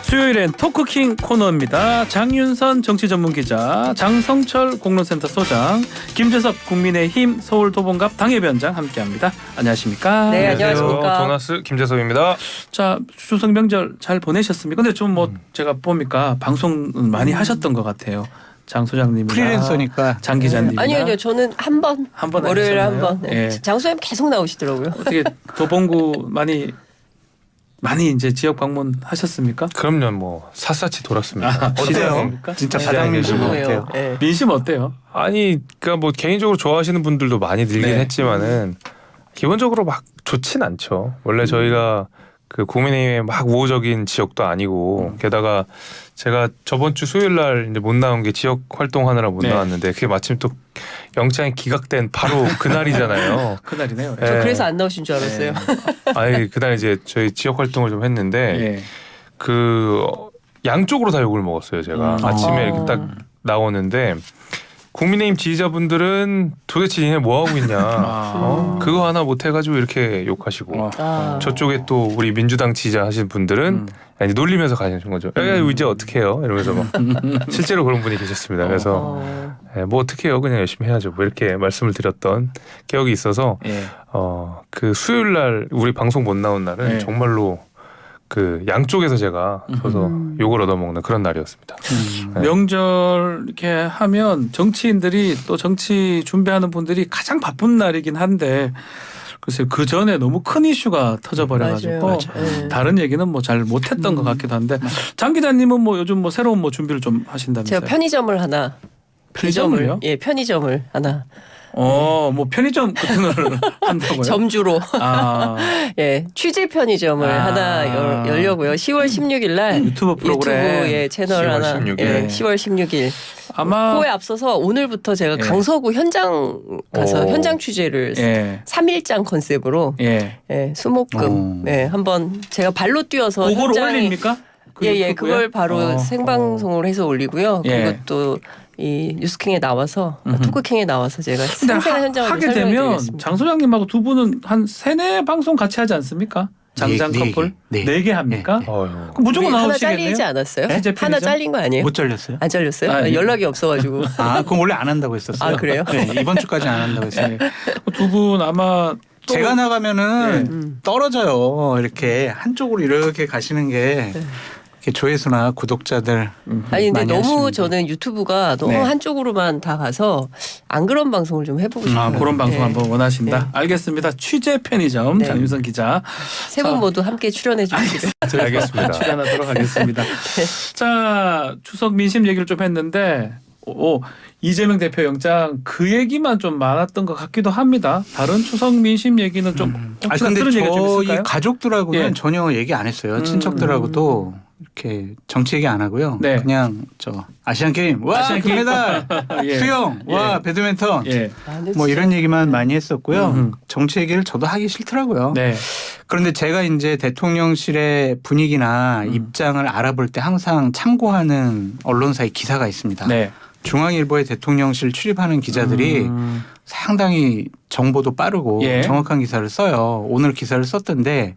수요일엔 토크킹 코너입니다. 장윤선 정치전문기자, 장성철 공론센터 소장, 김재섭 국민의힘 서울도봉갑 당협위원장 함께합니다. 안녕하십니까? 네, 안녕하십니까. 도나스 김재섭입니다. 자, 추석 명절 잘 보내셨습니까? 근데 좀 제가 보니까 방송 많이 하셨던 것 같아요. 장 소장님이나 프리랜서니까 장 기자님이나. 아니요, 저는 한 번 월요일에 한 번. 예. 장소님 계속 나오시더라고요. 어떻게 도봉구 많이 이제 지역 방문하셨습니까? 그럼요, 뭐 샅샅이 돌았습니다. 어때요? 진짜 바닥민심 같아요. 네. 민심 어때요? 아니, 그러니까 뭐 개인적으로 좋아하시는 분들도 많이 늘긴 네. 했지만은 기본적으로 막 좋진 않죠. 원래 저희가 그 국민의힘의 막 우호적인 지역도 아니고 게다가 제가 저번 주 수요일 날 이제 못 나온 게 지역 활동하느라 못 네. 나왔는데 그게 마침 또 영장이 기각된 바로 그날이잖아요. 그날이네요. 저 그래서 안 나오신 줄 알았어요. 아니 그날 이제 저희 지역 활동을 좀 했는데 예. 그 양쪽으로 다 욕을 먹었어요. 제가 아침에 이렇게 딱 나오는데 국민의힘 지지자분들은 도대체 얘네 뭐 하고 있냐, 그거 하나 못 해가지고 이렇게 욕하시고 저쪽에 또 우리 민주당 지지자 하신 분들은 아니, 놀리면서 가시는 거죠. 야, 이제 어떻게 해요? 이러면서 막 실제로 그런 분이 계셨습니다. 그래서 뭐 어떻게 해요? 그냥 열심히 해야죠. 뭐 이렇게 말씀을 드렸던 기억이 있어서 예. 그 수요일 날 우리 방송 못 나온 날은 예. 정말로 그 양쪽에서 제가 서서 욕을 얻어먹는 그런 날이었습니다. 네. 명절 이렇게 하면 정치인들이 또 정치 준비하는 분들이 가장 바쁜 날이긴 한데 글쎄요 그 전에 너무 큰 이슈가 터져버려가지고 맞아요. 다른 얘기는 뭐 잘 못했던 것 같기도 한데 장 기자님은 뭐 요즘 뭐 새로운 뭐 준비를 좀 하신다면서요? 제가 편의점을 하나. 편의점을요? 예, 편의점을 하나. 뭐 편의점 같은 걸 한다고요? 점주로. 아, 예, 취재 편의점을 하나 열려고요. 10월 16일 날 유튜브 프로그램. 유튜브 채널 10월 하나. 16일. 예, 10월 16일. 아마 그거에 앞서서 오늘부터 제가 예. 강서구 현장 가서 현장 취재를 예. 3일장 컨셉으로 예. 수목금 한번 제가 발로 뛰어서 그걸 현장에 올립니까? 그 예, 유튜브에? 그걸 바로 생방송을 해서 올리고요. 예. 그리고 또 이 뉴스킹에 나와서 토크킹에 나와서 제가 근데 생생한 현장을 하게 설명해 되면 드리겠습니다. 장 소장님하고 두 분은 한 3-4 방송 같이 하지 않습니까? 장장 네 커플? 개. 4개 합니까? 어휴. 그럼 무조건 하나 나오시겠네요? 잘리지 않았어요? 네? 하나 잘린 거 아니에요? 못 잘렸어요? 안 잘렸어요? 아, 예. 연락이 없어가지고. 아, 그럼 원래 안 한다고 했었어요. 아, 그래요? 네, 이번 주까지 안 한다고 했어요. 두 분 아마 또 제가 나가면은 떨어져요. 이렇게 한쪽으로 이렇게 가시는 게 이렇게 조회수나 구독자들 아니 근데 많이 너무 하시는데. 저는 유튜브가 너무 네. 한쪽으로만 다 가서 안 그런 방송을 좀 해보고 싶어요. 그런 방송 네. 한번 원하신다. 네. 알겠습니다. 취재 편의점 네. 장윤선 기자 세 분 모두 함께 출연해 주시기를. 알겠습니다. 출연하도록 하겠습니다. 자, 추석 민심 얘기를 좀 했는데 이재명 대표 영장 그 얘기만 좀 많았던 것 같기도 합니다. 다른 추석 민심 얘기는 좀 아 혹시나 근데 들은 얘기 좀 저희 있을까요? 가족들하고는 예. 전혀 얘기 안 했어요. 친척들하고도 이렇게 정치 얘기 안 하고요. 네. 그냥 저 아시안 게임 와 아시안 게임. 금메달 예. 수영 와 예. 배드민턴 예. 뭐 이런 얘기만 많이 했었고요. 음흠. 정치 얘기를 저도 하기 싫더라고요. 네. 그런데 제가 이제 대통령실의 분위기나 입장을 알아볼 때 항상 참고하는 언론사의 기사가 있습니다. 네. 중앙일보의 대통령실 출입하는 기자들이 상당히 정보도 빠르고 예. 정확한 기사를 써요. 오늘 기사를 썼던데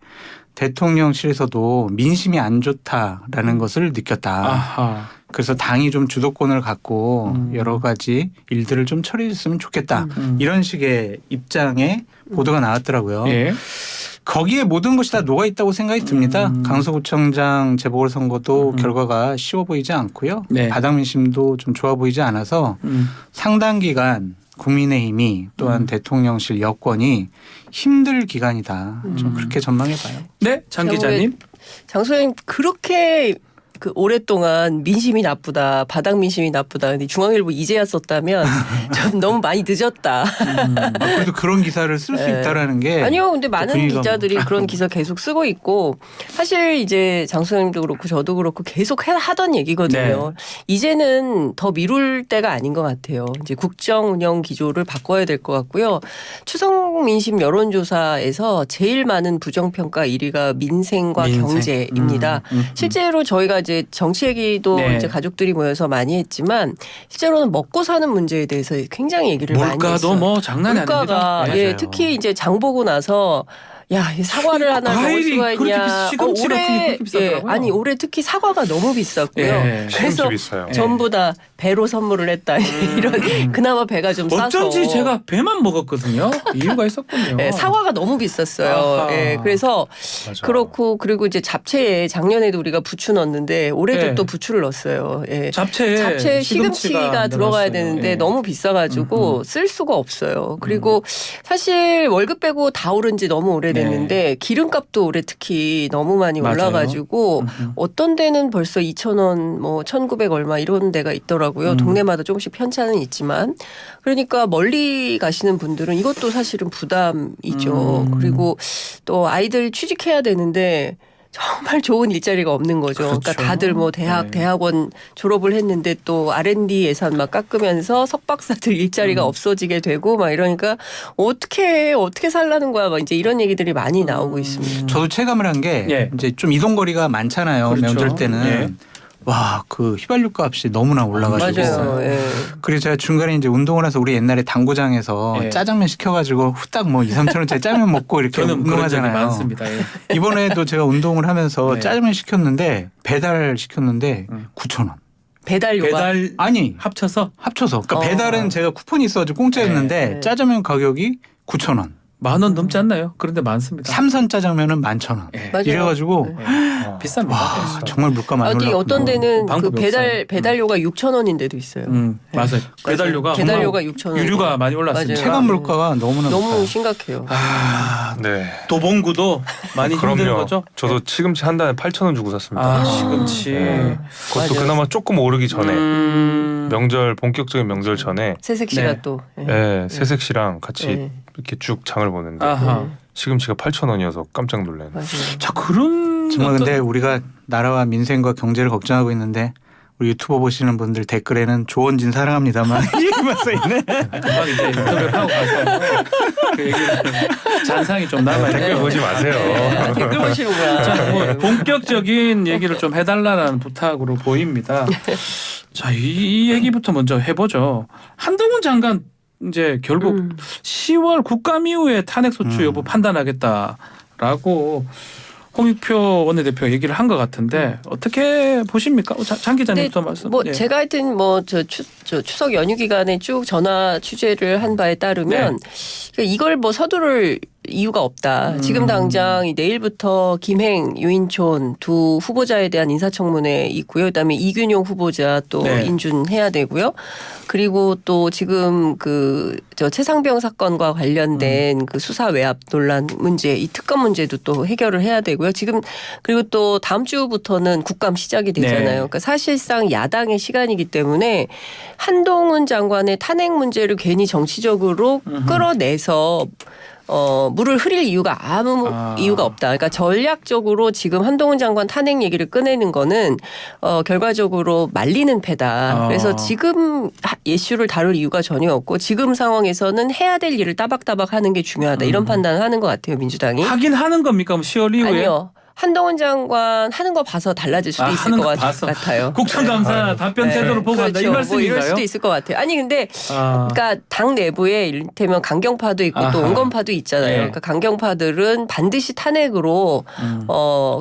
대통령실에서도 민심이 안 좋다라는 것을 느꼈다. 아하. 그래서 당이 좀 주도권을 갖고 여러 가지 일들을 좀 처리했으면 좋겠다. 이런 식의 입장의 보도가 나왔더라고요. 예. 거기에 모든 것이 다 녹아 있다고 생각이 듭니다. 강서구청장 재보궐선거도 결과가 쉬워 보이지 않고요. 네. 바닥민심도 좀 좋아 보이지 않아서 상당 기간 국민의힘이 또한 대통령실 여권이 힘들 기간이다. 좀 그렇게 전망해 봐요. 네, 장 기자님. 장소영 그렇게 그 오랫동안 민심이 나쁘다, 바닥 민심이 나쁘다. 근데 중앙일보 이제야 썼다면 좀 너무 많이 늦었다. 그래도 그런 기사를 쓸 수 네. 있다라는 게 아니요, 근데 많은 분위기가 기자들이 그런 기사 계속 쓰고 있고 사실 이제 장소영도 그렇고 저도 그렇고 계속 하던 얘기거든요. 이제는 더 미룰 때가 아닌 것 같아요. 이제 국정 운영 기조를 바꿔야 될 것 같고요. 추석 민심 여론조사에서 제일 많은 부정평가 1위가 민생과 민생. 경제입니다. 실제로 저희가 이제 이제 정치 얘기도 네. 이제 가족들이 모여서 많이 했지만 실제로는 먹고 사는 문제에 대해서 굉장히 얘기를 많이 했어요. 물가도 뭐 장난이 물가가 아닙니다. 예, 맞아요. 특히 이제 장 보고 나서 야, 이 사과를 하나 먹을 과일이 수가 그렇게 있냐. 시금치 같은 게 그렇게 비싸더라고요. 아니 올해 특히 사과가 너무 비쌌고요. 예. 시금치 그래서 비싸요. 전부 다 배로 선물을 했다. 이런 그나마 배가 좀 싸서. 어쩐지 제가 배만 먹었거든요. 이유가 있었군요. 예, 사과가 너무 비쌌어요. 아하. 예, 그래서 맞아. 그렇고 그리고 이제 잡채에 작년에도 우리가 부추 넣었는데 올해도 네. 또 부추를 넣었어요. 예. 잡채에 시금치가 들어가야 되는데 예. 너무 비싸가지고 쓸 수가 없어요. 그리고 사실 월급 빼고 다 오른 지 너무 오래됐는데 기름값도 올해 특히 너무 많이 맞아요. 올라가지고 어떤 데는 벌써 2,000원, 뭐 1,900 얼마 이런 데가 있더라고요. 동네마다 조금씩 편차는 있지만 그러니까 멀리 가시는 분들은 이것도 사실은 부담이죠. 그리고 또 아이들 취직해야 되는데 정말 좋은 일자리가 없는 거죠. 그렇죠. 그러니까 다들 뭐 네. 대학원 졸업을 했는데 또 R&D 예산 막 깎으면서 석박사들 일자리가 없어지게 되고 막 이러니까 어떻게 살라는 거야 막 이제 이런 얘기들이 많이 나오고 있습니다. 저도 체감을 한 게 예. 이제 좀 이동거리가 많잖아요. 그렇죠. 명절 때는. 예. 와, 그 휘발유 값이 너무나 올라가지고. 맞아요. 예. 그리고 제가 중간에 이제 운동을 해서 우리 옛날에 당구장에서 예. 짜장면 시켜가지고 후딱 뭐 2, 3천 원짜리 짜장면 먹고 이렇게 저는 그런 적이 운동하잖아요. 많습니다. 예. 이번에도 제가 운동을 하면서 네. 짜장면 시켰는데 배달 시켰는데 9천 원. 배달료가 배달 아니 합쳐서 합쳐서. 그러니까 어. 배달은 제가 쿠폰이 있어가지고 공짜였는데 네. 짜장면 가격이 9천 원. 10,000원 넘지 않나요? 그런데 많습니다. 삼선 짜장면은 11,000원. 예. 맞아요. 이래가지고 예. 어. 비쌉니다. 와 예. 정말 물가 많이 어디 올랐구나. 어떤 데는 그 방법이 없어요. 배달료가 6,000원인 데도 있어요. 맞아요. 배달료가 배달료가 정말 6,000원. 유류가 많이 올랐습니다. 맞아요. 체감 물가가 너무나 너무 높아요. 심각해요. 아, 네. 도봉구도 많이 힘든 그럼요. 거죠? 저도 시금치 한 단에 8,000원 주고 샀습니다. 아, 시금치. 네. 그것도 맞아요. 그나마 조금 오르기 전에 명절 본격적인 명절 전에 새색 씨가 네. 또. 예, 새색 씨랑 같이 예. 이렇게 쭉 장을 보는데 아하. 시금치가 8,000원이어서 깜짝 놀랐네요. 맞아요. 자, 그런 정말 어떤- 근데 우리가 나라와 민생과 경제를 걱정하고 있는데 우리 유튜버 보시는 분들 댓글에는 조원진 사랑합니다만 이만 써 있네. 금방 이제 인터뷰를 하고 가서 그 얘기를 잔상이 좀 남아요. 댓글 보지 마세요. 네. 댓글 보시는구나. 자, 뭐 본격적인 얘기를 좀 해달라는 부탁으로 보입니다. 자, 이 얘기부터 먼저 해보죠. 한동훈 장관 이제 결국 10월 국감 이후에 탄핵소추 여부 판단하겠다라고 홍익표 원내대표 얘기를 한 것 같은데 어떻게 보십니까? 장 기자님부터 말씀. 뭐 예. 제가 하여튼 뭐 저 추석 연휴 기간에 쭉 전화 취재를 한 바에 따르면 이걸 뭐 서두를 이유가 없다. 지금 당장 내일부터 김행, 유인촌 두 후보자에 대한 인사청문회 있고요. 그다음에 이균용 후보자 또 네. 인준해야 되고요. 그리고 또 지금 그 저 최상병 사건과 관련된 그 수사 외압 논란 문제, 이 특검 문제도 또 해결을 해야 되고요. 지금 그리고 또 다음 주부터는 국감 시작이 되잖아요. 네. 그러니까 사실상 야당의 시간이기 때문에 한동훈 장관의 탄핵 문제를 괜히 정치적으로 끌어내서 물을 흐릴 이유가 아무 이유가 없다. 그러니까 전략적으로 지금 한동훈 장관 탄핵 얘기를 꺼내는 거는 결과적으로 말리는 패다. 그래서 지금 이슈를 다룰 이유가 전혀 없고 지금 상황에서는 해야 될 일을 따박따박 하는 게 중요하다. 이런 판단을 하는 것 같아요. 민주당이. 하긴 하는 겁니까? 10월 이후에? 아니요. 한동훈 장관 하는 거 봐서 달라질 수도 있을 하는 것 거 봐서. 같아요. 국정감사 답변 네. 태도를 보고 한다 이 그렇죠. 뭐 말씀인가요? 이럴 수도 있을 것 같아요. 아니 근데 아. 그러니까 당 내부에 이를테면 강경파도 있고 또 아하. 온건파도 있잖아요. 네. 그러니까 강경파들은 반드시 탄핵으로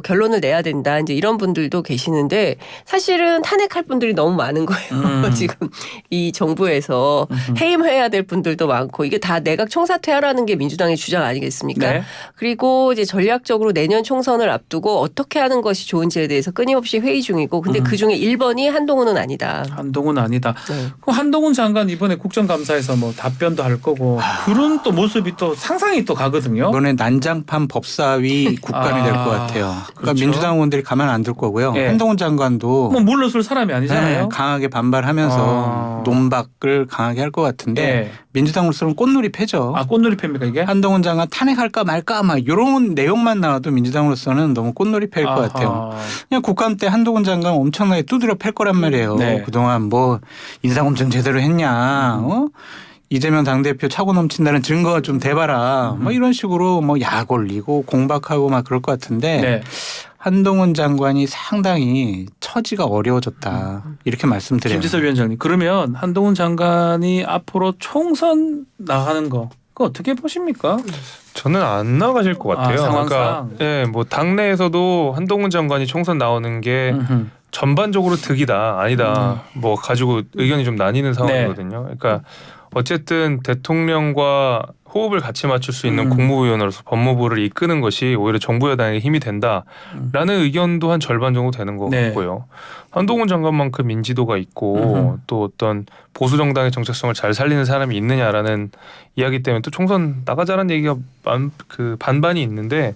결론을 내야 된다. 이제 이런 분들도 계시는데 사실은 탄핵할 분들이 너무 많은 거예요. 지금 이 정부에서 해임해야 될 분들도 많고 이게 다 내각 총사퇴하라는 게 민주당의 주장 아니겠습니까? 네. 그리고 이제 전략적으로 내년 총선을 앞두고 어떻게 하는 것이 좋은지에 대해서 끊임없이 회의 중이고 근데 그중에 1번이 한동훈은 아니다. 한동훈 아니다. 네. 그럼 한동훈 장관 이번에 국정감사에서 뭐 답변도 할 거고 그런 또 모습이 또 상상이 또 가거든요. 이번에 난장판 법사위 국감이 될 것 같아요. 그러니까 그렇죠. 민주당 의원들이 가만 안 둘 거고요. 예. 한동훈 장관도 뭐 물러설 사람이 아니잖아요. 네, 강하게 반발하면서 논박을 강하게 할 것 같은데 예. 민주당으로서는 꽃놀이 패죠. 아 꽃놀이 팹니까 이게? 한동훈 장관 탄핵할까 말까 막 이런 내용만 나와도 민주당으로서는 너무 꽃놀이 팰 것 같아요. 그냥 국감 때 한동훈 장관 엄청나게 두드려 팰 거란 말이에요. 네. 그동안 뭐 인사검증 제대로 했냐. 이재명 당대표 차고 넘친다는 증거 좀 대봐라. 뭐 이런 식으로 뭐 약 올리고 공박하고 막 그럴 것 같은데 네. 한동훈 장관이 상당히 처지가 어려워졌다 이렇게 말씀드려요. 김지섭 위원장님, 그러면 한동훈 장관이 앞으로 총선 나가는 거 그거 어떻게 보십니까? 저는 안 나가실 것 같아요. 상황상. 그러니까 예, 뭐 당내에서도 한동훈 장관이 총선 나오는 게 음흠. 전반적으로 득이다 아니다 뭐 가지고 의견이 좀 나뉘는 상황이거든요. 그러니까 어쨌든 대통령과 호흡을 같이 맞출 수 있는 국무위원으로서 법무부를 이끄는 것이 오히려 정부 여당에 힘이 된다라는 의견도 한 절반 정도 되는 것 네. 같고요. 한동훈 장관만큼 인지도가 있고 또 어떤 보수 정당의 정체성을 잘 살리는 사람이 있느냐라는 이야기 때문에 또 총선 나가자는 얘기가 반반이 있는데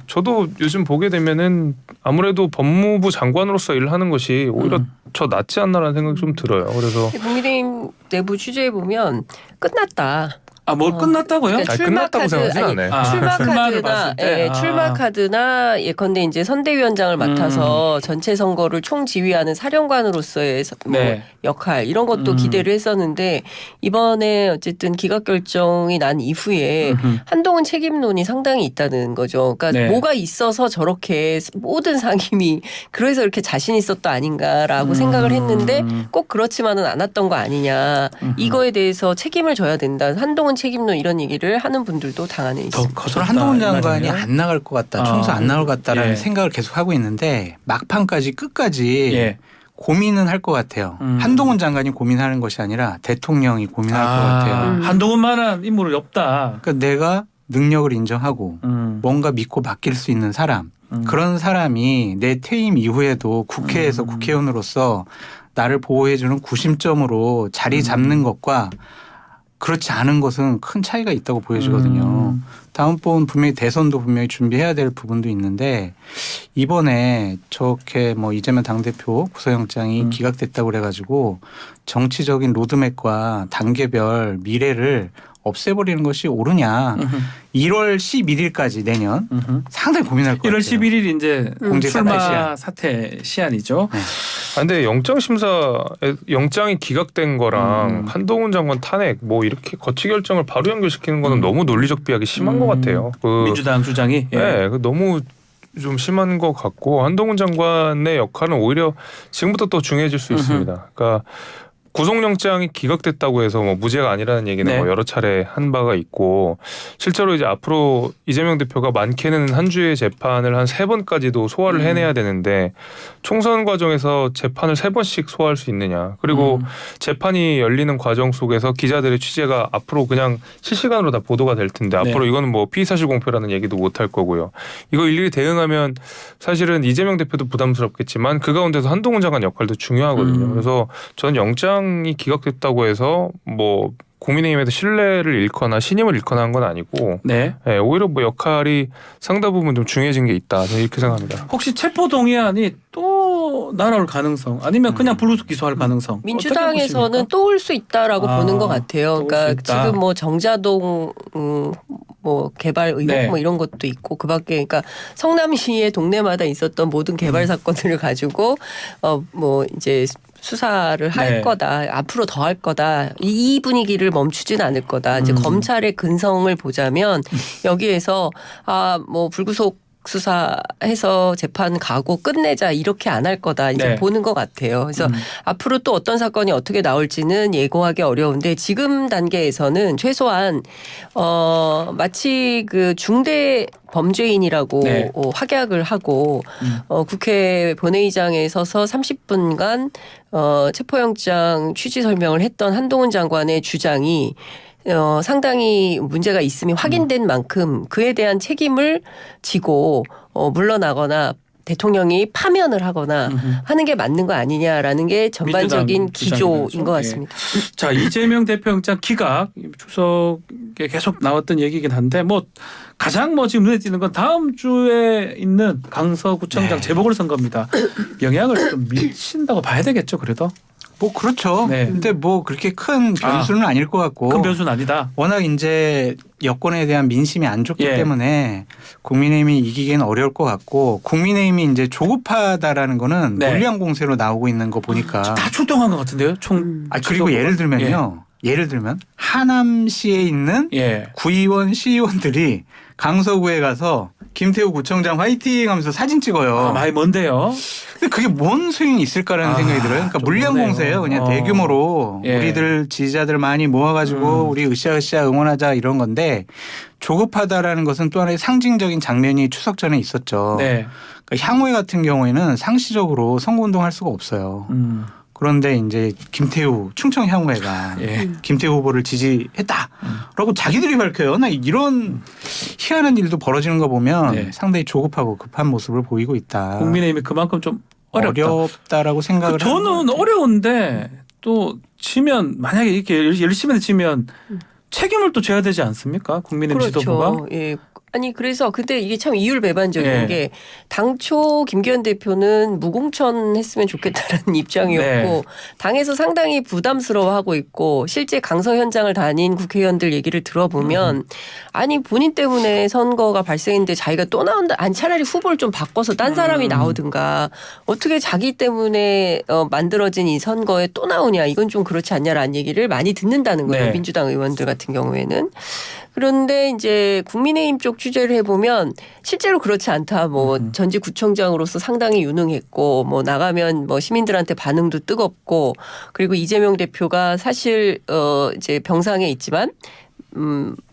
저도 요즘 보게 되면은 아무래도 법무부 장관으로서 일을 하는 것이 오히려 더 낫지 않나라는 생각이 좀 들어요. 그래서 국민의힘 내부 취재해 보면 끝났다. 뭘 끝났다고요? 그러니까 끝났다고 생각하진 않아요. 출마 출마를 출마 봤을 때? 출마 카드나 예컨대 이제 선대위원장을 맡아서 전체 선거를 총지휘하는 사령관으로서의 뭐 네. 역할 이런 것도 기대를 했었는데 이번에 어쨌든 기각 결정이 난 이후에 한동훈 책임론이 상당히 있다는 거죠. 그러니까 네. 뭐가 있어서 저렇게 모든 상임위 그래서 이렇게 자신 있었다 아닌가라고 생각을 했는데 꼭 그렇지만은 않았던 거 아니냐. 이거에 대해서 책임을 져야 된다. 한동훈 책임론 이런 얘기를 하는 분들도 당 안에 더 있습니다. 커졌다. 저는 한동훈 이 장관이 말이에요? 안 나갈 것 같다. 총선 안 나올 것 같다라는 예. 생각을 계속 하고 있는데 막판까지 끝까지 예. 고민은 할 것 같아요. 한동훈 장관이 고민하는 것이 아니라 대통령이 고민할 것 같아요. 한동훈만한 인물이 없다. 그러니까 내가 능력을 인정하고 뭔가 믿고 맡길 수 있는 사람 그런 사람이 내 퇴임 이후에도 국회에서 국회의원으로서 나를 보호해주는 구심점으로 자리 잡는 것과 그렇지 않은 것은 큰 차이가 있다고 보여지거든요. 다음번 분명히 대선도 분명히 준비해야 될 부분도 있는데 이번에 저렇게 뭐 이재명 당대표 구속영장이 기각됐다고 그래가지고 정치적인 로드맵과 단계별 미래를 없애버리는 것이 옳으냐. 1월 11일까지 내년 상당히 고민할 것 1월 같아요. 11일 이제 공개 출마 사퇴 시한. 사퇴 시한이죠. 네. 근데 영장이 기각된 거랑 한동훈 장관 탄핵 뭐 이렇게 거치 결정을 바로 연결시키는 거는 너무 논리적 비약이 심한 것 같아요. 민주당 주장이. 예. 네, 너무 좀 심한 것 같고 한동훈 장관의 역할은 오히려 지금부터 또 중요해질 수 있습니다. 그러니까 구속영장이 기각됐다고 해서 뭐 무죄가 아니라는 얘기는 네. 뭐 여러 차례 한 바가 있고 실제로 이제 앞으로 이재명 대표가 많게는 한 주의 재판을 한 3번까지도 소화를 해내야 되는데 총선 과정에서 재판을 3번씩 소화할 수 있느냐. 그리고 재판이 열리는 과정 속에서 기자들의 취재가 앞으로 그냥 실시간으로 다 보도가 될 텐데 네. 앞으로 이거는 뭐 피의사실 공표라는 얘기도 못 할 거고요. 이거 일일이 대응하면 사실은 이재명 대표도 부담스럽겠지만 그 가운데서 한동훈 장관 역할도 중요하거든요. 그래서 저는 영장이 기각됐다고 해서 뭐 국민의힘에서 신뢰를 잃거나 신임을 잃거나 한 건 아니고 네. 네, 오히려 뭐 역할이 상당 부분 좀 중요해진 게 있다. 저는 이렇게 생각합니다. 혹시 체포 동의안이 또 날아올 가능성 아니면 그냥 불구속 기소할 가능성 민주당에서는 또 올 수 있다라고 보는 것 같아요. 또올수 그러니까 있다. 지금 뭐 정자동 뭐 개발 의혹 네. 뭐 이런 것도 있고 그밖에 그러니까 성남시의 동네마다 있었던 모든 개발 사건들을 가지고 뭐 이제 수사를 할 네. 거다. 앞으로 더 할 거다. 이 분위기를 멈추진 않을 거다. 이제 검찰의 근성을 보자면 여기에서 뭐 불구속 수사해서 재판 가고 끝내자 이렇게 안 할 거다 이제 네. 보는 것 같아요. 그래서 앞으로 또 어떤 사건이 어떻게 나올지는 예고하기 어려운데 지금 단계에서는 최소한 마치 그 중대 범죄인이라고 네. 확약을 하고 국회 본회의장에 서서 30분간 체포영장 취지 설명을 했던 한동훈 장관의 주장이 상당히 문제가 있음이 확인된 만큼 그에 대한 책임을 지고 물러나거나 대통령이 파면을 하거나 하는 게 맞는 거 아니냐라는 게 전반적인 민주당 기조인 주장이죠. 것 같습니다. 자, 이재명 대표 영장 기각 추석에 계속 나왔던 얘기긴 한데 뭐 가장 뭐 지금 눈에 띄는 건 다음 주에 있는 강서구청장 재보궐선거입니다. 영향을 좀 미친다고 봐야 되겠죠, 그래도. 뭐 그렇죠. 네. 근데 뭐 그렇게 큰 변수는 아닐 것 같고. 큰 변수는 아니다. 워낙 이제 여권에 대한 민심이 안 좋기 예. 때문에 국민의힘이 이기기는 어려울 것 같고 국민의힘이 이제 조급하다라는 거는 네. 물량 공세로 나오고 있는 거 보니까. 다 출동한 것 같은데요, 총. 그리고 예를 들면요. 예를 들면 하남시에 있는 예. 구의원, 시의원들이 강서구에 가서 김태우 구청장 화이팅 하면서 사진 찍어요. 아, 많이 먼데요. 근데 그게 뭔 소용이 있을까라는 생각이 들어요. 그러니까 좀 물량 그러네요. 공세예요. 그냥 대규모로 예. 우리들 지지자들 많이 모아가지고 우리 으쌰으쌰 응원하자 이런 건데 조급하다라는 것은 또 하나의 상징적인 장면이 추석 전에 있었죠. 네. 그러니까 향후회 같은 경우에는 상시적으로 선거운동할 수가 없어요. 그런데 이제 김태우 충청 향후회가 예. 김태우 후보를 지지했다라고 자기들이 밝혀요. 나 이런 희한한 일도 벌어지는 거 보면 네. 상당히 조급하고 급한 모습을 보이고 있다. 국민의힘이 그만큼 좀 어렵다라고 생각을 저는 하는 것 어려운데 또 지면 만약에 이렇게 열심히 지면 책임을 또 져야 되지 않습니까? 국민의힘 지도부가. 그렇죠. 예. 아니 그래서 근데 이게 참 이율배반적인 예. 게 당초 김기현 대표는 무공천 했으면 좋겠다는 입장이었고 네. 당에서 상당히 부담스러워하고 있고 실제 강서 현장을 다닌 국회의원들 얘기를 들어보면 아니 본인 때문에 선거가 발생했는데 자기가 또 나온다. 아니 차라리 후보를 좀 바꿔서 딴 사람이 나오든가 어떻게 자기 때문에 만들어진 이 선거에 또 나오냐. 이건 좀 그렇지 않냐라는 얘기를 많이 듣는다는 거예요. 네. 민주당 의원들 같은 경우에는. 그런데 이제 국민의힘 쪽 취재를 해보면 실제로 그렇지 않다. 뭐 전직구청장으로서 상당히 유능했고 뭐 나가면 뭐 시민들한테 반응도 뜨겁고 그리고 이재명 대표가 사실 이제 병상에 있지만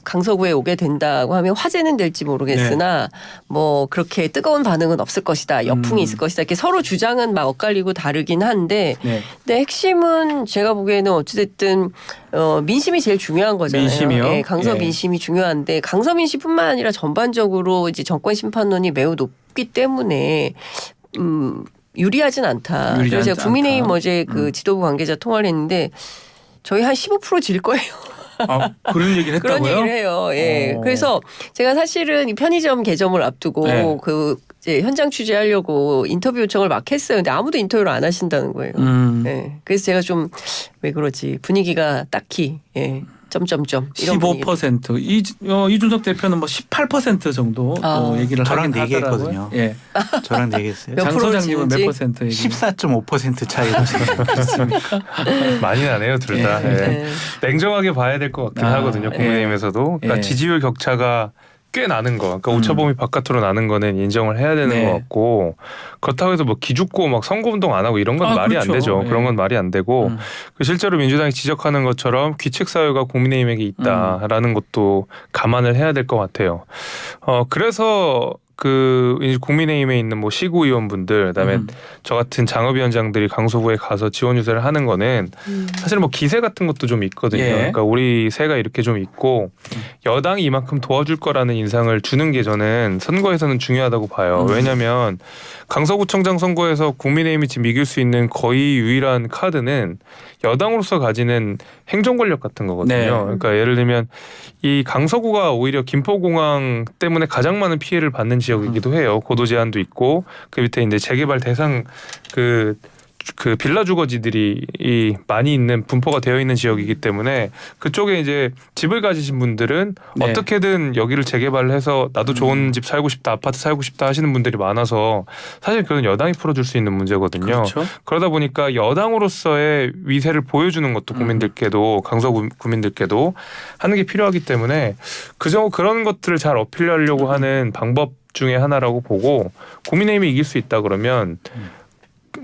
강서구에 오게 된다고 하면 화제는 될지 모르겠으나 뭐 그렇게 뜨거운 반응은 없을 것이다. 역풍이 있을 것이다. 이렇게 서로 주장은 막 엇갈리고 다르긴 한데 네. 근데 핵심은 제가 보기에는 어찌됐든 민심이 제일 중요한 거잖아요. 민심이요? 예, 강서 예. 민심이 중요한데 강서 민심뿐만 아니라 전반적으로 이제 정권 심판론이 매우 높기 때문에 유리하진 않다. 유리하지 그래서 제가 국민의힘 않다. 어제 그 지도부 관계자 통화를 했는데 저희 한 15%질 거예요. 아, 그런 얘기를 했다고요? 그런 얘기를 해요. 예. 어. 그래서 제가 사실은 이 편의점 개점을 앞두고 네. 그 이제 현장 취재하려고 인터뷰 요청을 막 했어요. 근데 아무도 인터뷰를 안 하신다는 거예요. 예. 그래서 제가 좀 왜 그러지 분위기가 딱히 점점점 이런 분위기. 15% 이준석 대표는 뭐 18% 정도 또 얘기를 저랑 하긴 얘기했거든요. 하더라고요. 예. 저랑 얘기했어요. 몇 장 소장님은 몇 프로인지? 퍼센트 얘기? 14.5% 차이로 지금 그렇습니까? 많이 나네요 둘 다. 예. 예. 네. 냉정하게 봐야 될 것 같긴 아, 하거든요. 예. 국민의힘에서도. 그러니까 예. 지지율 격차가 꽤 나는 거. 그러니까 오차범위 바깥으로 나는 거는 인정을 해야 되는 네. 것 같고 그렇다고 해서 뭐 기죽고 막 선거운동 안 하고 이런 건 아, 말이 그렇죠. 안 되죠. 예. 그런 건 말이 안 되고 음. 그 실제로 민주당이 지적하는 것처럼 귀책 사유가 국민의힘에게 있다라는 것도 감안을 해야 될 것 같아요. 그래서 그 이제 국민의힘에 있는 뭐 시구 의원분들 그다음에 저 같은 장업위원장들이 강서구에 가서 지원 유세를 하는 거는 사실 뭐 기세 같은 것도 좀 있거든요. 예. 그러니까 우리 세가 이렇게 좀 있고 여당이 이만큼 도와줄 거라는 인상을 주는 게 저는 선거에서는 중요하다고 봐요. 왜냐하면 강서구청장 선거에서 국민의힘이 지금 이길 수 있는 거의 유일한 카드는 여당으로서 가지는 행정 권력 같은 거거든요. 네. 그러니까 예를 들면 이 강서구가 오히려 김포공항 때문에 가장 많은 피해를 받는 지역이기도 해요. 고도 제한도 있고 그 밑에 이제 재개발 대상 그 빌라 주거지들이 많이 있는 분포가 되어 있는 지역이기 때문에 그쪽에 이제 집을 가지신 분들은 네. 어떻게든 여기를 재개발을 해서 나도 좋은 집 살고 싶다, 아파트 살고 싶다 하시는 분들이 많아서 사실 그건 여당이 풀어줄 수 있는 문제거든요. 그렇죠. 그러다 보니까 여당으로서의 위세를 보여주는 것도 국민들께도 강서 구민들께도 하는 게 필요하기 때문에 그런 것들을 잘 어필하려고 하는 방법 중에 하나라고 보고 국민의힘이 이길 수 있다 그러면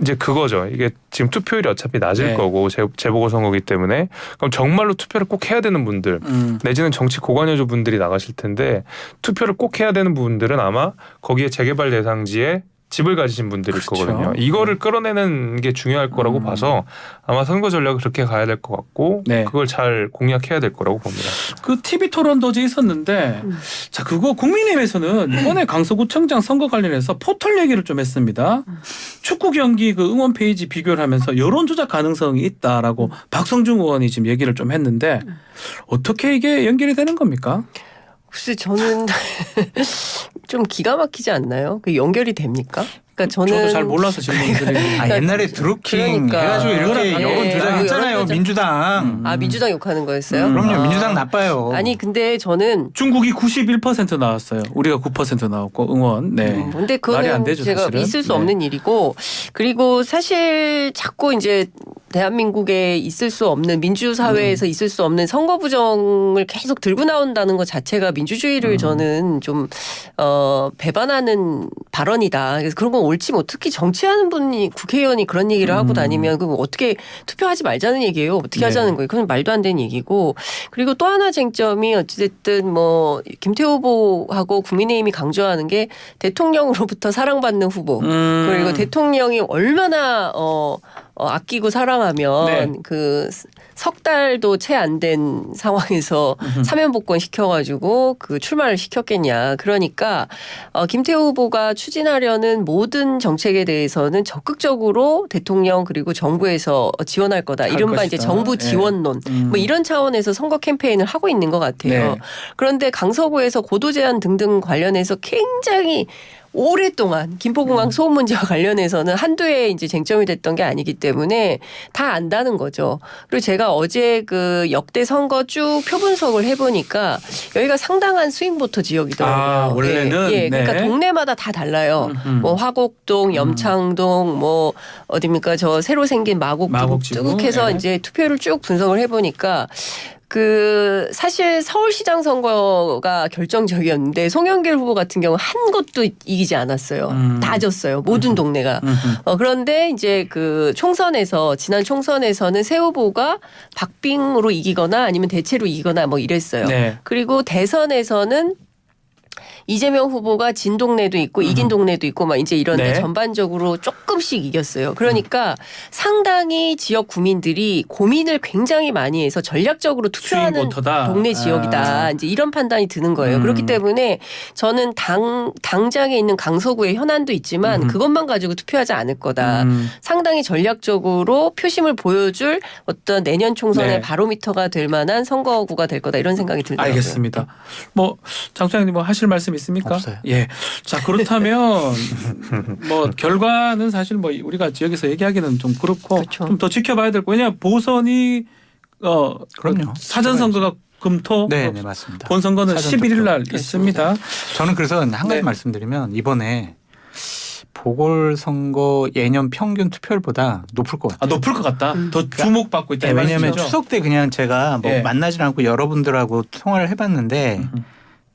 이제 그거죠. 이게 지금 투표율이 어차피 낮을 네. 거고 재보궐선거기 때문에 그럼 정말로 투표를 꼭 해야 되는 분들 내지는 정치 고관여조 분들이 나가실 텐데 투표를 꼭 해야 되는 분들은 아마 거기에 재개발 대상지에 집을 가지신 분들일 그렇죠. 거거든요. 이거를 끌어내는 게 중요할 거라고 봐서 아마 선거 전략을 그렇게 가야 될 것 같고 네. 그걸 잘 공략해야 될 거라고 봅니다. 그 TV 토론도 어제 있었는데 자 그거 국민의힘에서는 이번에 강서구청장 선거 관련해서 포털 얘기를 좀 했습니다. 축구 경기 그 응원 페이지 비교를 하면서 여론 조작 가능성이 있다라고 박성중 의원이 지금 얘기를 좀 했는데 어떻게 이게 연결이 되는 겁니까? 글쎄 저는 좀 기가 막히지 않나요? 그 연결이 됩니까? 그러니까 저는 잘 몰라서 질문드리는. 아, 옛날에 드루킹 그러니까. 해가지고 이렇게 예, 여론 조작했잖아요. 여론 조작. 민주당. 아 민주당 욕하는 거였어요? 그럼요. 아. 민주당 나빠요. 아니 근데 저는 중국이 91% 나왔어요. 우리가 9% 나왔고 응원. 네. 근데 말이 안 그거는 되죠, 제가 사실은. 있을 수 네. 없는 일이고 그리고 사실 자꾸 이제 대한민국에 있을 수 없는 민주사회에서 있을 수 없는 선거 부정을 계속 들고 나온다는 것 자체가 민주주의를 저는 좀 배반하는 발언이다. 그래서 그런 건 옳지 못. 특히 정치하는 분이 국회의원이 그런 얘기를 하고 다니면 그럼 어떻게 투표하지 말자는 얘기예요. 어떻게 네. 하자는 거예요. 그건 말도 안 되는 얘기고. 그리고 또 하나 쟁점이 어찌됐든 뭐 김태호 후보하고 국민의힘이 강조하는 게 대통령으로부터 사랑받는 후보 그리고 대통령이 얼마나 아끼고 사랑하면 네. 그 석 달도 채 안 된 상황에서 사면 복권 시켜가지고 그 출마를 시켰겠냐. 그러니까 김태호 후보가 추진하려는 모든 정책에 대해서는 적극적으로 대통령 그리고 정부에서 지원할 거다. 할 이른바 것이다. 이제 정부 네. 지원론 뭐 이런 차원에서 선거 캠페인을 하고 있는 것 같아요. 네. 그런데 강서구에서 고도 제한 등등 관련해서 굉장히 오랫동안 김포공항 소음 문제와 관련해서는 한두 해 이제 쟁점이 됐던 게 아니기 때문에 다 안다는 거죠. 그리고 제가 어제 그 역대 선거 쭉 표 분석을 해보니까 여기가 상당한 스윙보터 지역이더라고요. 아, 원래는? 예, 그러니까 네. 동네마다 다 달라요. 뭐 화곡동, 염창동, 뭐 어딥니까 저 새로 생긴 마곡 마곡지구. 쭉 해서 네. 이제 투표를 쭉 분석을 해보니까. 그 사실 서울시장 선거가 결정적이었는데 송영길 후보 같은 경우 한 곳도 이기지 않았어요. 다 졌어요. 모든 동네가. 그런데 이제 그 총선에서 지난 총선에서는 새 후보가 박빙으로 이기거나 아니면 대체로 이기거나 뭐 이랬어요. 네. 그리고 대선에서는 이재명 후보가 진 동네도 있고 이긴 동네도 있고 막 이제 이런데 네. 전반적으로 조금씩 이겼어요. 그러니까 상당히 지역 구민들이 고민을 굉장히 많이 해서 전략적으로 투표하는 스윙보터다. 동네 지역이다. 이제 이런 판단이 드는 거예요. 그렇기 때문에 저는 당장에 있는 강서구의 현안도 있지만 그것만 가지고 투표하지 않을 거다. 상당히 전략적으로 표심을 보여줄 어떤 내년 총선의 네. 바로미터가 될 만한 선거구가 될 거다. 이런 생각이 들더라고요. 알겠습니다. 뭐 장 소장님 뭐 하실 말씀 있습니까? 없어요. 예. 자 그렇다면 뭐 결과는 사실 뭐 우리가 지역에서 얘기하기는 좀 그렇고 그렇죠. 좀 더 지켜봐야 될 거. 왜냐 보선이 그럼요. 사전 선거가 금토 네, 네 맞습니다. 본 선거는 사전 11일 날 투표. 있습니다. 저는 그래서 한 가지 네. 말씀드리면 이번에 보궐선거 예년 평균 투표율보다 높을 것 같아요. 아 높을 것 같다. 더 주목받고 있다. 네, 이 왜냐하면 말씀이죠? 추석 때 그냥 제가 뭐 예. 만나지 않고 여러분들하고 통화를 해봤는데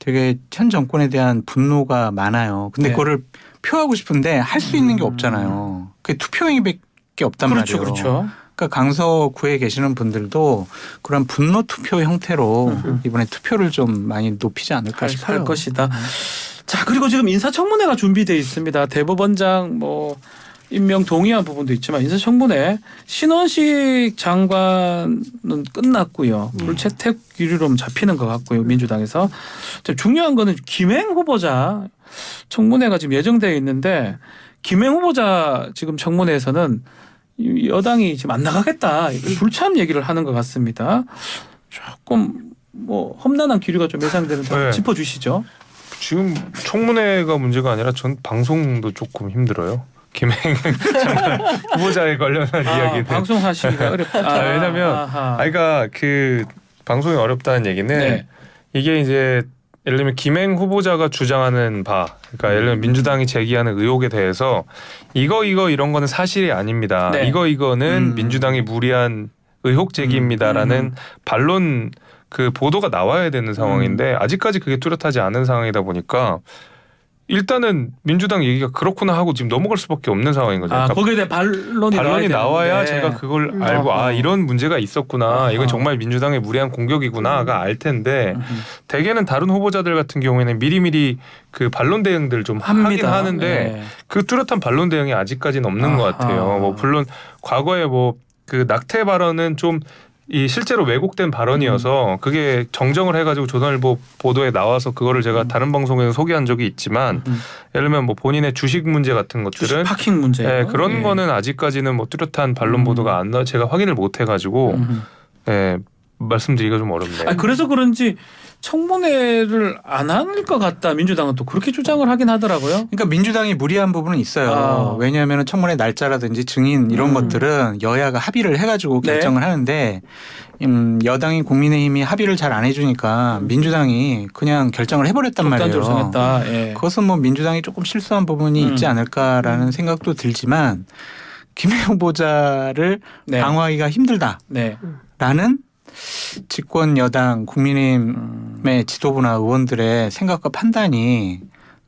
되게 현 정권에 대한 분노가 많아요. 근데 네. 그거를 표하고 싶은데 할 수 있는 게 없잖아요. 그게 투표행위밖에 없단 그렇죠, 말이에요. 그렇죠. 그러니까 강서구에 계시는 분들도 그런 분노 투표 형태로 이번에 투표를 좀 많이 높이지 않을까 싶어요. 할 것이다. 자 그리고 지금 인사청문회가 준비되어 있습니다. 대법원장 뭐 임명 동의한 부분도 있지만 인사청문회 신원식 장관은 끝났고요. 불채택 기류로 잡히는 것 같고요. 민주당에서 중요한 거는 김행 후보자 청문회가 지금 예정되어 있는데 김행 후보자 지금 청문회에서는 여당이 지금 안 나가겠다 불참 얘기를 하는 것 같습니다. 조금 뭐 험난한 기류가 좀 예상되는데 네. 짚어주시죠. 지금 청문회가 문제가 아니라 전 방송도 조금 힘들어요. 김행 장관 후보자에 관련한 이야기는 방송하시기가 어렵다. 왜냐면 그러니까 그 방송이 어렵다는 얘기는 네. 이게 이제 예를 들면 김행 후보자가 주장하는 바, 그러니까 예를 들면 민주당이 제기하는 의혹에 대해서 이거 이런 거는 사실이 아닙니다. 네. 이거는 민주당이 무리한 의혹 제기입니다라는 반론 그 보도가 나와야 되는 상황인데 아직까지 그게 뚜렷하지 않은 상황이다 보니까 일단은 민주당 얘기가 그렇구나 하고 지금 넘어갈 수밖에 없는 상황인 거죠. 그러니까 거기에 대한 반론이 나와야 되는데. 제가 그걸 알고 이런 문제가 있었구나. 이건 정말 민주당의 무리한 공격이구나가 알 텐데 대개는 다른 후보자들 같은 경우에는 미리미리 그 반론 대응들 좀 하긴 합니다. 하는데 네. 그 뚜렷한 반론 대응이 아직까지는 없는 것 같아요. 뭐 물론 과거에 뭐 그 낙태 발언은 좀 이 실제로 왜곡된 발언이어서 그게 정정을 해가지고 조선일보 보도에 나와서 그거를 제가 다른 방송에서 소개한 적이 있지만 예를 들면 뭐 본인의 주식 문제 같은 것들은 파킹 문제. 예, 그런 거는 아직까지는 뭐 뚜렷한 반론 보도가 안 나. 제가 확인을 못 해가지고 예, 말씀드리기가 좀 어렵네요. 그래서 그런지 청문회를 안 할 것 같다. 민주당은 또 그렇게 주장을 하긴 하더라고요. 그러니까 민주당이 무리한 부분은 있어요. 왜냐하면 청문회 날짜라든지 증인 이런 것들은 여야가 합의를 해가지고 네. 결정을 하는데 여당이 국민의힘이 합의를 잘 안 해주니까 민주당이 그냥 결정을 해버렸단 말이에요. 극단적으로 정했다. 예. 그것은 뭐 민주당이 조금 실수한 부분이 있지 않을까라는 생각도 들지만 김해 후보자를 네. 방어하기가 힘들다라는 네. 집권 여당 국민의힘의 지도부나 의원들의 생각과 판단이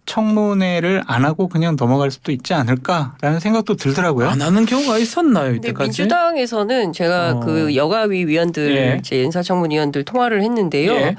청문회를 안 하고 그냥 넘어갈 수도 있지 않을까라는 생각도 들더라고요. 안 하는 경우가 있었나요 근데 이때까지? 민주당에서는 제가 그 여가위 위원들, 예. 이제 인사청문 위원들 통화를 했는데요. 예.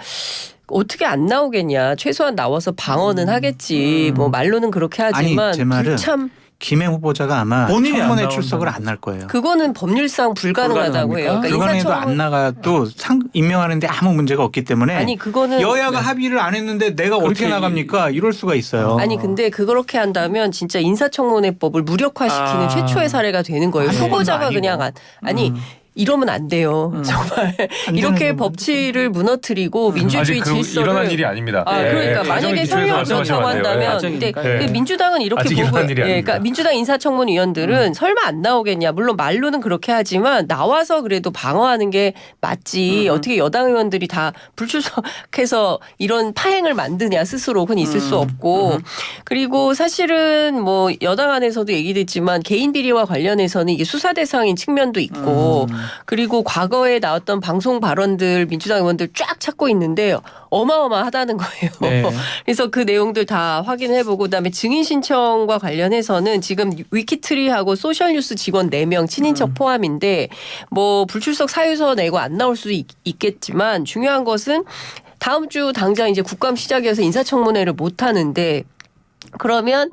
어떻게 안 나오겠냐. 최소한 나와서 방어는 하겠지. 뭐 말로는 그렇게 하지만 아니, 제 말은 불참 김해 후보자가 아마 본인이 안 청문회 나온다는 출석을 안 할 거예요. 그거는 법률상 불가능하다고 해요. 그러니까 그간에도 안 나가도 임명하는데 아무 문제가 없기 때문에 아니 그거는 여야가 합의를 안 했는데 내가 어떻게 그렇게 나갑니까? 이럴 수가 있어요. 아니 근데 그렇게 한다면 진짜 인사청문회법을 무력화시키는 최초의 사례가 되는 거예요. 아니, 후보자가 아니고. 그냥 아니 이러면 안 돼요. 정말 이렇게 되는 법치를 무너뜨리고 민주주의 아직 질서를 일어난 일이 아닙니다. 그러니까 만약에 설령 말씀하시면 그렇다고 안 돼요. 한다면 예. 근데 예. 민주당은 이렇게 아직 보고 일어난 일이 아닙니다. 그러니까 민주당 인사청문위원들은 설마 안 나오겠냐. 물론 말로는 그렇게 하지만 나와서 그래도 방어하는 게 맞지. 어떻게 여당 의원들이 다 불출석해서 이런 파행을 만드냐 스스로 그건 있을 수 없고 그리고 사실은 뭐 여당 안에서도 얘기됐지만 개인 비리와 관련해서는 이게 수사 대상인 측면도 있고 그리고 과거에 나왔던 방송 발언들 민주당 의원들 쫙 찾고 있는데 어마어마하다는 거예요. 네. 그래서 그 내용들 다 확인해보고 그다음에 증인 신청과 관련해서는 지금 위키트리하고 소셜뉴스 직원 4명 친인척 포함인데 뭐 불출석 사유서 내고 안 나올 수도 있겠지만 중요한 것은 다음 주 당장 이제 국감 시작이어서 인사청문회를 못 하는데 그러면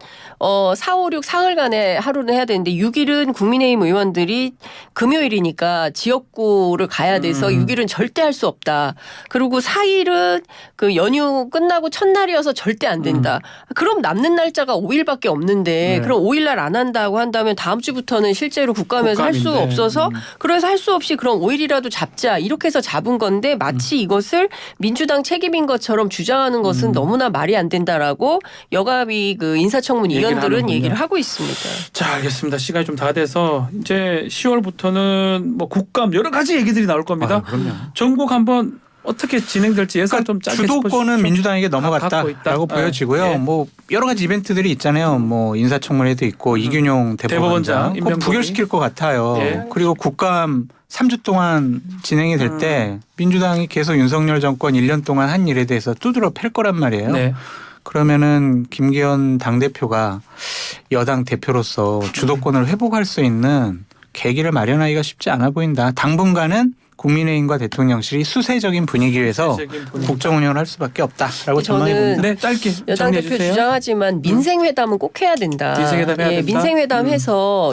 4, 5, 6 사흘간의 하루는 해야 되는데 6일은 국민의힘 의원들이 금요일이니까 지역구를 가야 돼서 6일은 절대 할 수 없다. 그리고 4일은 그 연휴 끝나고 첫날이어서 절대 안 된다. 그럼 남는 날짜가 5일밖에 없는데 그럼 5일날 안 한다고 한다면 다음 주부터는 실제로 국감에서 할 수가 국감인데. 없어서 그래서 할 수 없이 그럼 5일이라도 잡자 이렇게 해서 잡은 건데 마치 이것을 민주당 책임인 것처럼 주장하는 것은 너무나 말이 안 된다라고 여가위 그 인사청문 얘기를 위원들은 하는군요. 얘기를 하고 있습니다. 자, 알겠습니다. 시간이 좀 다 돼서 이제 10월부터는 뭐 국감 여러 가지 얘기들이 나올 겁니다. 그럼요. 전국 한번 어떻게 진행될지 예상 좀 짧게 주도권은 짚어주십시오. 민주당에게 갖고 넘어갔다라고 있다. 보여지고요. 예. 뭐 여러 가지 이벤트들이 있잖아요. 뭐 인사청문회도 있고 이균용 대법원장, 대법원장 꼭 임명국이. 부결시킬 것 같아요. 예. 그리고 국감 3주 동안 진행이 될 때 민주당이 계속 윤석열 정권 1년 동안 한 일에 대해서 두드러 팰 거란 말이에요. 네. 그러면은 김기현 당대표가 여당 대표로서 주도권을 회복할 수 있는 계기를 마련하기가 쉽지 않아 보인다. 당분간은 국민의힘과 대통령실이 수세적인 분위기에서 수세적인 분위기. 국정 운영을 할 수밖에 없다라고 전망해 저는 봅니다. 네, 짧게 여당 정리해 대표 주세요. 주장하지만 민생회담은 꼭 해야 된다. 민생회담 해야 된다? 민생회담 해서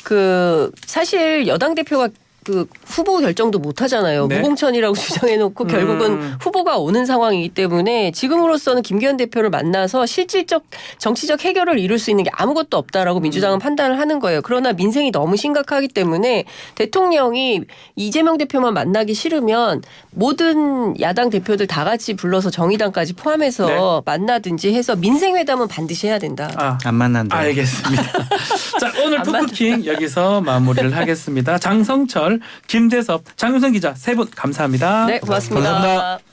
그 사실 여당 대표가 그 후보 결정도 못 하잖아요. 네. 무공천이라고 주장해놓고 결국은 후보가 오는 상황이기 때문에 지금으로서는 김기현 대표를 만나서 실질적 정치적 해결을 이룰 수 있는 게 아무것도 없다라고 민주당은 판단을 하는 거예요. 그러나 민생이 너무 심각하기 때문에 대통령이 이재명 대표만 만나기 싫으면 모든 야당 대표들 다 같이 불러서 정의당까지 포함해서 네. 만나든지 해서 민생회담은 반드시 해야 된다. 아, 안 만난다. 알겠습니다. 자, 오늘 토크킹 여기서 마무리를 하겠습니다. 장성철, 김대섭, 장윤선 기자 세 분 감사합니다. 네, 고맙습니다. 감사합니다.